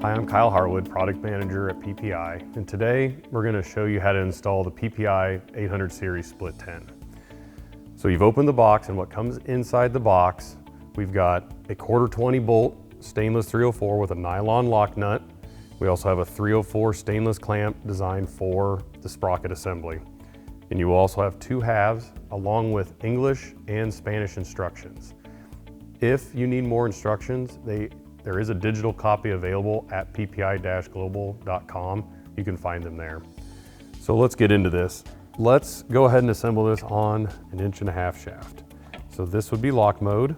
Hi, I'm Kyle Harwood, Product Manager at PPI, and today we're going to show you how to install the PPI 800 series split 10. So you've opened the box, and what comes inside the box, we've got a 1/4 bolt stainless 304 with a nylon lock nut. We also have a 304 stainless clamp designed for the sprocket assembly. And you will also have 2 halves along with English and Spanish instructions. If you need more instructions, there is a digital copy available at PPI-global.com. You can find them there. So let's get into this. Let's go ahead and assemble this on an 1.5" shaft. So this would be lock mode,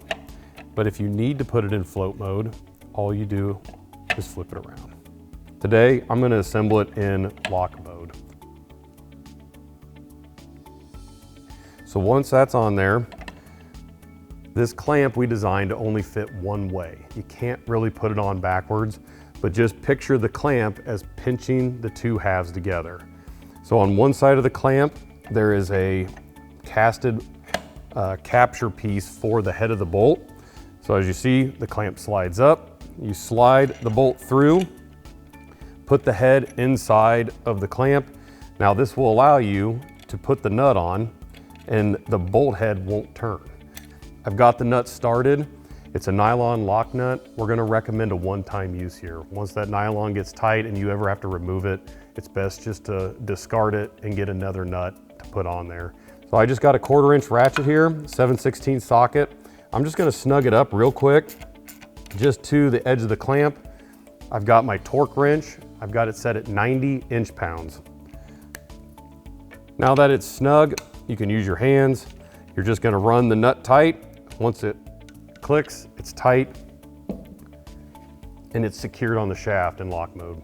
but if you need to put it in float mode, all you do is flip it around. Today, I'm going to assemble it in lock mode. So once that's on there, this clamp we designed to only fit one way. You can't really put it on backwards, but just picture the clamp as pinching the 2 halves together. So on one side of the clamp, there is a casted capture piece for the head of the bolt. So as you see, the clamp slides up, you slide the bolt through, put the head inside of the clamp. Now this will allow you to put the nut on and the bolt head won't turn. I've got the nut started. It's a nylon lock nut. We're gonna recommend a one-time use here. Once that nylon gets tight and you ever have to remove it, it's best just to discard it and get another nut to put on there. So I just got a 1/4" ratchet here, 7/16 socket. I'm just gonna snug it up real quick, just to the edge of the clamp. I've got my torque wrench. I've got it set at 90 inch-pounds. Now that it's snug, you can use your hands. You're just gonna run the nut tight. Once it clicks, it's tight, and it's secured on the shaft in lock mode.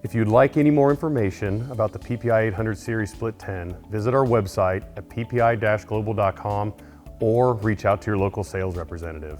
If you'd like any more information about the PPI 800 series split 10, visit our website at PPI-global.com or reach out to your local sales representative.